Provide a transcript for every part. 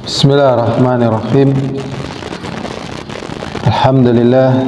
Bismillahirrahmanirrahim. Alhamdulillah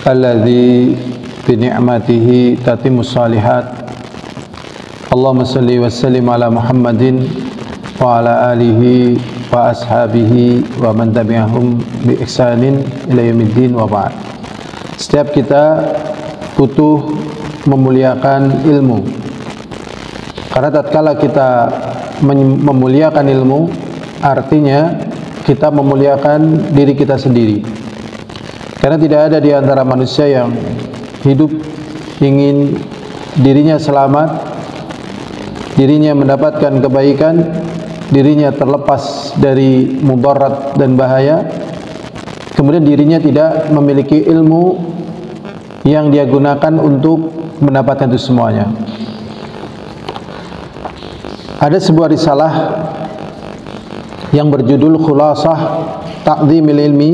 alladzi bi ni'matihi tatimmus shalihat. Allahumma shalli wa sallim ala Muhammadin wa ala alihi wa ashabihi wa man tabi'ahum bi ihsanin ila yaumiddin wa ba'd. Setiap kita butuh memuliakan ilmu, karena tatkala kita memuliakan ilmu, artinya kita memuliakan diri kita sendiri. Karena tidak ada di antara manusia yang hidup ingin dirinya selamat, dirinya mendapatkan kebaikan, dirinya terlepas dari mudarat dan bahaya, kemudian dirinya tidak memiliki ilmu yang dia gunakan untuk mendapatkan itu semuanya. Ada sebuah risalah yang berjudul Khulasah Ta'dhimil Ilmi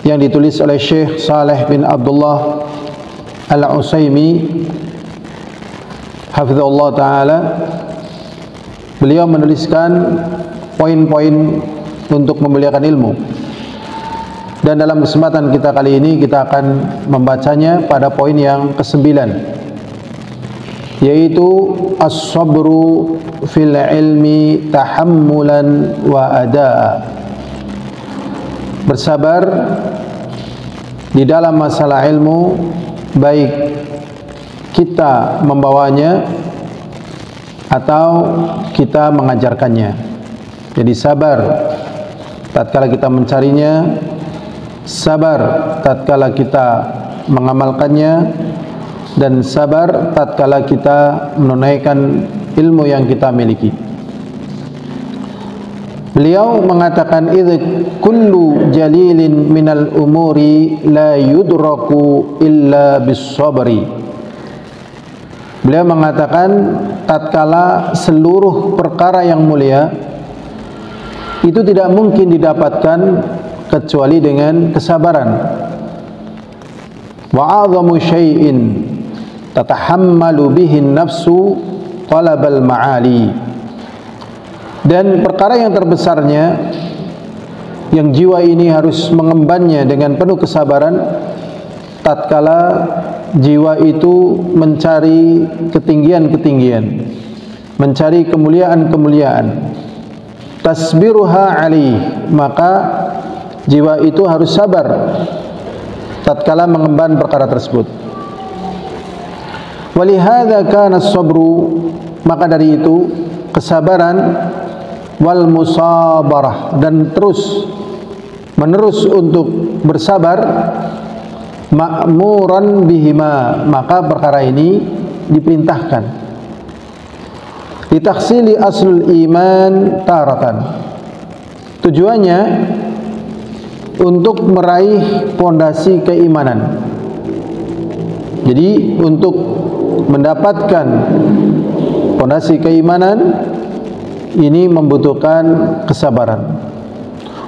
yang ditulis oleh Syekh Saleh bin Abdullah Al-Utsaimin hafizahullah ta'ala. Beliau menuliskan poin-poin untuk memuliakan ilmu, dan dalam kesempatan kita kali ini kita akan membacanya pada poin yang ke-9, yaitu as-sabru fil ilmi tahammulan wa adaa. Bersabar di dalam masalah ilmu, baik kita membawanya atau kita mengajarkannya. Jadi sabar tatkala kita mencarinya, sabar tatkala kita mengamalkannya, dan sabar tatkala kita menunaikan ilmu yang kita miliki. Beliau mengatakan, idz kullu jalilin minal umuri la yudraku illa bis sabri. Beliau mengatakan, tatkala seluruh perkara yang mulia itu tidak mungkin didapatkan kecuali dengan kesabaran. Wa 'azamu syai'in tatahammalu bihi nafsu talabal ma'ali. Dan perkara yang terbesarnya yang jiwa ini harus mengembannya dengan penuh kesabaran tatkala jiwa itu mencari ketinggian-ketinggian, mencari kemuliaan-kemuliaan. Tasbiruha alaih, maka jiwa itu harus sabar tatkala mengemban perkara tersebut. Walihadza kana as-sabru, maka dari itu kesabaran, wal musabarah, dan terus menerus untuk bersabar, ma'muran bihima, maka perkara ini diperintahkan. Litakhsili aslul iman taratan, tujuannya untuk meraih pondasi keimanan. Jadi untuk mendapatkan pondasi keimanan ini membutuhkan kesabaran.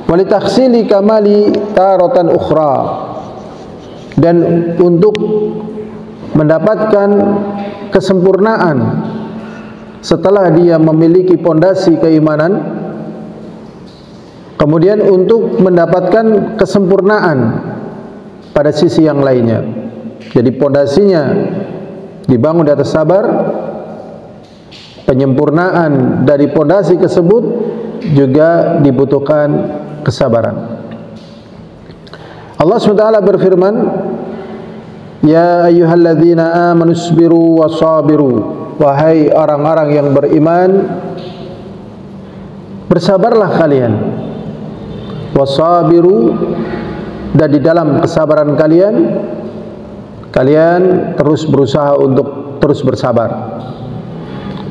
Walitakhsili kamali taratan ukhra, dan untuk mendapatkan kesempurnaan setelah dia memiliki pondasi keimanan, kemudian untuk mendapatkan kesempurnaan pada sisi yang lainnya. Jadi pondasinya dibangun di atas sabar, penyempurnaan dari pondasi tersebut juga dibutuhkan kesabaran. Allah SWT berfirman, ya ayyuhalladzina amanu isbiru wasabiru, wahai orang-orang yang beriman, bersabarlah kalian, wasabiru, dan di dalam kesabaran kalian, kalian terus berusaha untuk terus bersabar.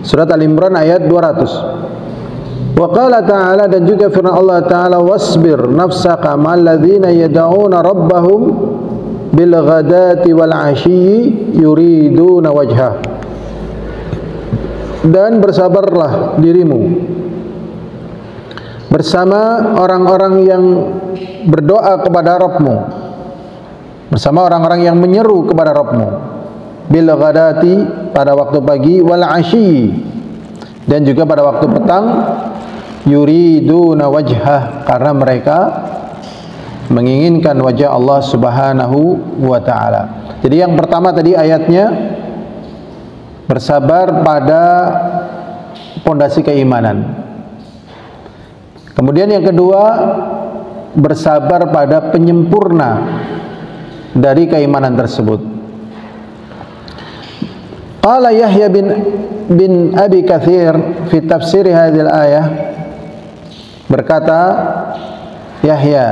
Surat Al-Imran ayat 200. Wa qala ta'ala, dan juga firman Allah Ta'ala, wasbir nafsaka ma'alladzina yad'una rabbahum bil ghadati wal 'ashyi yuriduna wajhah. Dan bersabarlah dirimu bersama orang-orang yang berdoa kepada Rabbmu, bersama orang-orang yang menyeru kepada Rabbmu, bil ghadati, pada waktu pagi, wal 'ashyi, Dan juga pada waktu petang yuriduna wajhah, karena mereka menginginkan wajah Allah Subhanahu wa ta'ala. Jadi yang pertama tadi ayatnya bersabar pada pondasi keimanan. Kemudian yang kedua, bersabar pada penyempurna dari keimanan tersebut. Qala Yahya bin Abi Katsir fi tafsir hadhihi al-ayah, berkata Yahya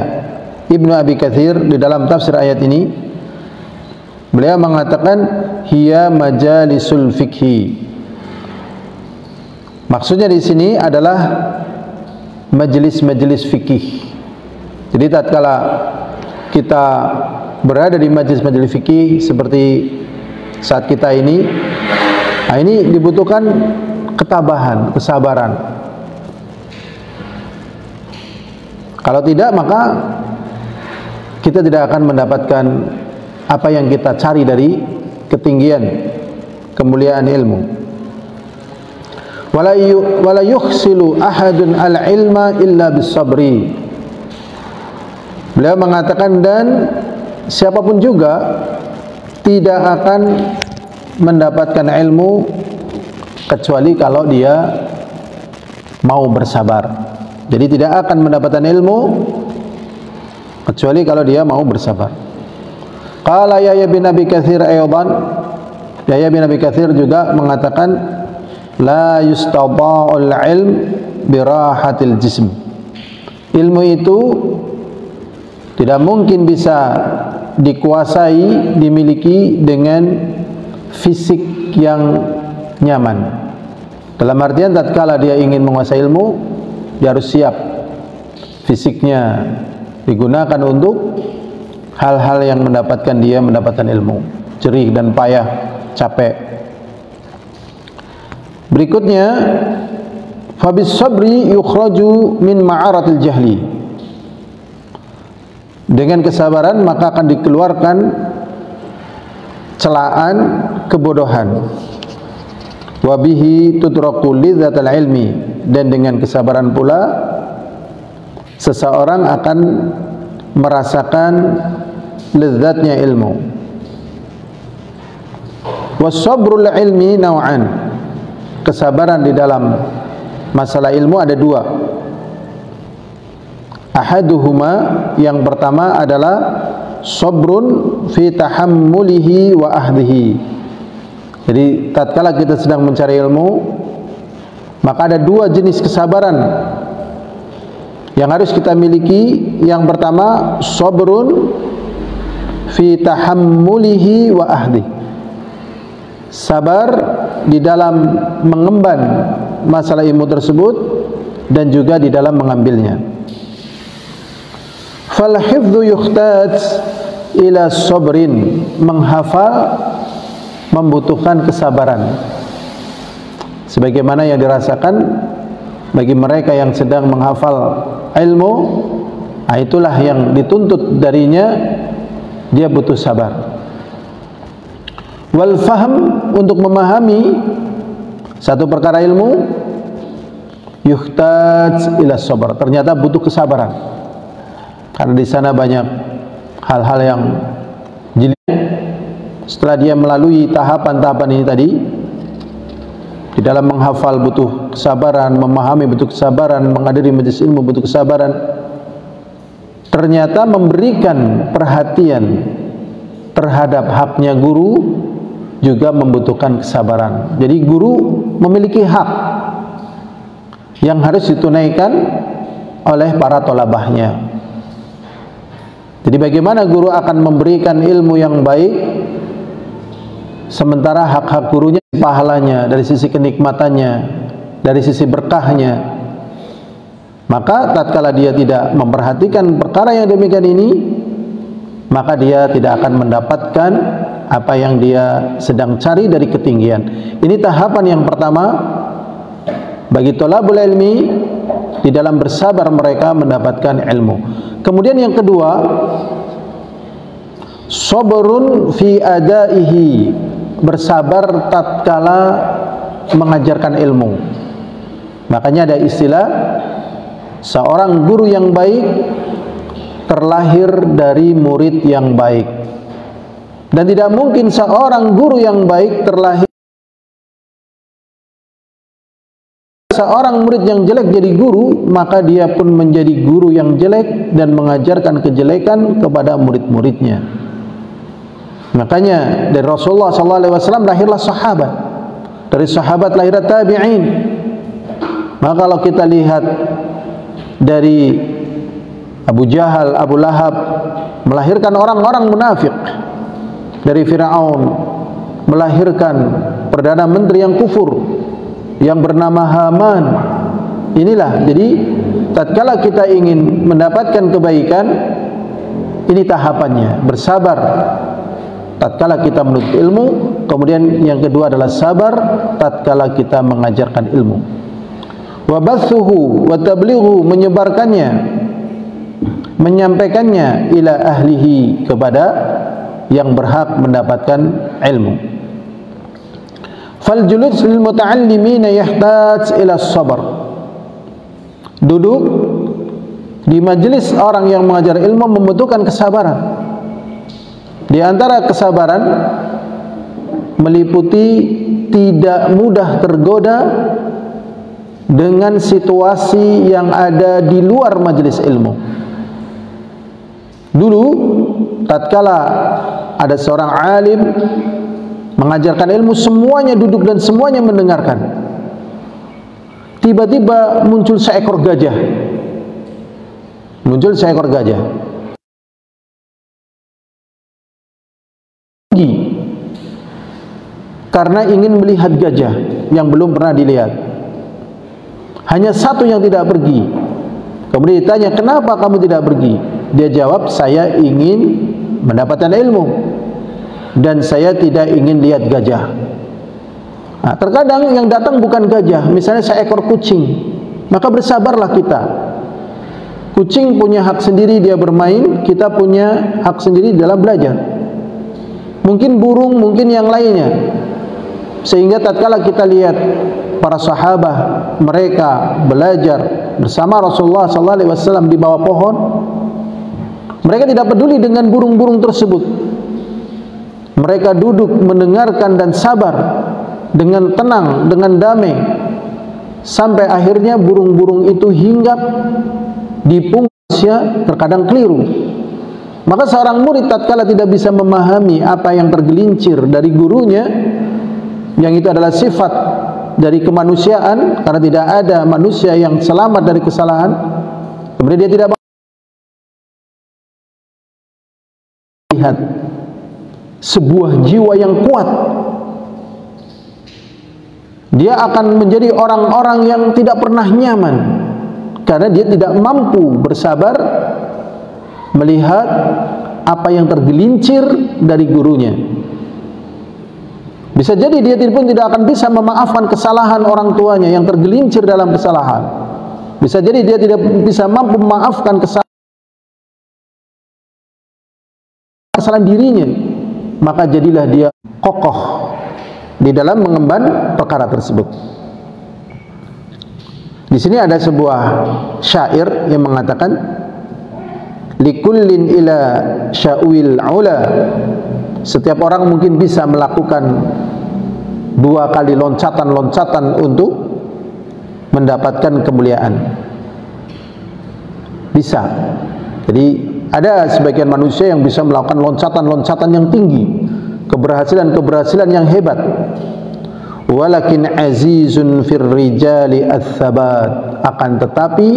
Ibnu Abi Katsir di dalam tafsir ayat ini, beliau mengatakan hiya majalisul fikhi. Maksudnya di sini adalah majelis-majelis fikih. Jadi tatkala kita berada di majelis-majelis fikih seperti saat kita ini, nah ini dibutuhkan ketabahan, kesabaran. Kalau tidak, maka kita tidak akan mendapatkan apa yang kita cari dari ketinggian kemuliaan ilmu. Wala yukhsilu ahadun al-ilma illa bis-sabri. Beliau mengatakan, dan siapapun juga tidak akan mendapatkan ilmu kecuali kalau dia mau bersabar. Jadi tidak akan mendapatkan ilmu kecuali kalau dia mau bersabar. Qala Yahya bin Abi Katsir aydan, Yahya bin Abi Katsir juga mengatakan la yustada'ul ilm birahatil jism. Ilmu itu tidak mungkin bisa dikuasai, dimiliki dengan fisik yang nyaman. Dalam artian tatkala dia ingin menguasai ilmu, dia harus siap fisiknya digunakan untuk hal-hal yang mendapatkan ilmu, jerih dan payah, capek. Berikutnya, fabis sabri yukhraju min ma'aratil jahli. Dengan kesabaran maka akan dikeluarkan celaan kebodohan. Wabihi tudraku lidzatal ilmi, dan dengan kesabaran pula seseorang akan merasakan lezatnya ilmu. Wasabrul ilmi naw'an. Kesabaran di dalam masalah ilmu ada dua. Ahaduhuma, yang pertama adalah sabrun fi tahammulihi wa ahdihi. Jadi tatkala kita sedang mencari ilmu, maka ada dua jenis kesabaran yang harus kita miliki. Yang pertama, sabrun fi tahammulihi wa ahdihi. Sabar di dalam mengemban masalah ilmu tersebut dan juga di dalam mengambilnya. Fal hifdzu yuhtaj ila sabrin. Menghafal membutuhkan kesabaran, sebagaimana yang dirasakan bagi mereka yang sedang menghafal ilmu. Nah, itulah yang dituntut darinya, dia butuh sabar. Wal fahm, untuk memahami satu perkara ilmu, yuhtaj ila sabar, ternyata butuh kesabaran, karena di sana banyak hal-hal yang jeli. Setelah dia melalui tahapan-tahapan ini tadi, di dalam menghafal butuh kesabaran, memahami butuh kesabaran, menghadiri majelis ilmu butuh kesabaran, ternyata memberikan perhatian terhadap haknya guru juga membutuhkan kesabaran. Jadi guru memiliki hak yang harus ditunaikan oleh para tolabahnya. Jadi bagaimana guru akan memberikan ilmu yang baik sementara hak-hak gurunya, pahalanya, dari sisi kenikmatannya, dari sisi berkahnya. Maka tatkala dia tidak memperhatikan perkara yang demikian ini, maka dia tidak akan mendapatkan apa yang dia sedang cari dari ketinggian. Ini tahapan yang pertama bagi thalabul ilmi, di dalam bersabar mereka mendapatkan ilmu. Kemudian yang kedua, sabrun fi adaihi, bersabar tatkala mengajarkan ilmu. Makanya ada istilah seorang guru yang baik terlahir dari murid yang baik. Dan tidak mungkin seorang guru yang baik terlahir seorang murid yang jelek jadi guru, maka dia pun menjadi guru yang jelek dan mengajarkan kejelekan kepada murid-muridnya. Makanya dari Rasulullah SAW lahirlah sahabat, dari sahabat lahirlah tabi'in. Maka kalau kita lihat dari Abu Jahal, Abu Lahab melahirkan orang-orang munafik, dari Fir'aun melahirkan perdana menteri yang kufur yang bernama Haman. Inilah, jadi tatkala kita ingin mendapatkan kebaikan, ini tahapannya, bersabar tatkala kita menuntut ilmu. Kemudian yang kedua adalah sabar tatkala kita mengajarkan ilmu. Wa bathuhu wa tablighu, menyebarkannya, menyampaikannya ila ahlihi, kepada yang berhak mendapatkan ilmu. Fal julus lil muta'allimina yahtaj ila sabar. Duduk di majelis orang yang mengajar ilmu membutuhkan kesabaran. Di antara kesabaran meliputi tidak mudah tergoda dengan situasi yang ada di luar majelis ilmu. Dulu tatkala ada seorang alim mengajarkan ilmu, semuanya duduk dan semuanya mendengarkan. Tiba-tiba muncul seekor gajah. Muncul seekor gajah. Karena ingin melihat gajah yang belum pernah dilihat. Hanya satu yang tidak pergi. Kemudian ditanya, kenapa kamu tidak pergi? Dia jawab, saya ingin mendapatkan ilmu dan saya tidak ingin lihat gajah. Nah, terkadang yang datang bukan gajah, misalnya seekor kucing, maka bersabarlah kita. Kucing punya hak sendiri dia bermain, kita punya hak sendiri dalam belajar. Mungkin burung, mungkin yang lainnya. Sehingga tatkala kita lihat para sahabat, mereka belajar bersama Rasulullah SAW di bawah pohon, mereka tidak peduli dengan burung-burung tersebut. Mereka duduk mendengarkan dan sabar dengan tenang, dengan damai, sampai akhirnya burung-burung itu hinggap di punggungnya, terkadang keliru. Maka seorang murid tatkala tidak bisa memahami apa yang tergelincir dari gurunya, yang itu adalah sifat dari kemanusiaan, karena tidak ada manusia yang selamat dari kesalahan, kemudian dia tidak lihat sebuah jiwa yang kuat, dia akan menjadi orang-orang yang tidak pernah nyaman karena dia tidak mampu bersabar melihat apa yang tergelincir dari gurunya. Bisa jadi dia pun tidak akan bisa memaafkan kesalahan orang tuanya yang tergelincir dalam kesalahan. Bisa jadi dia tidak bisa mampu memaafkan kesalahan dirinya. Maka jadilah dia kokoh di dalam mengemban perkara tersebut. Di sini ada sebuah syair yang mengatakan, likullin ila sya'wil ula. Setiap orang mungkin bisa melakukan 2 kali loncatan-loncatan untuk mendapatkan kemuliaan. Bisa. Jadi ada sebagian manusia yang bisa melakukan loncatan-loncatan yang tinggi, keberhasilan-keberhasilan yang hebat. Walakin azizun fir rijali ats-tsabat. Akan tetapi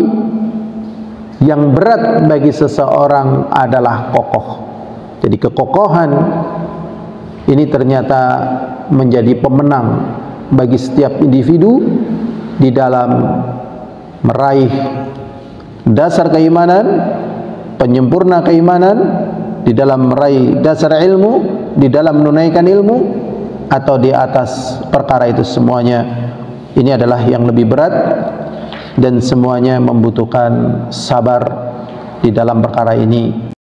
yang berat bagi seseorang adalah kokoh. Jadi kekokohan ini ternyata menjadi pemenang bagi setiap individu di dalam meraih dasar keimanan, penyempurna keimanan, di dalam meraih dasar ilmu, di dalam menunaikan ilmu, atau di atas perkara itu semuanya. Ini adalah yang lebih berat dan semuanya membutuhkan sabar di dalam perkara ini.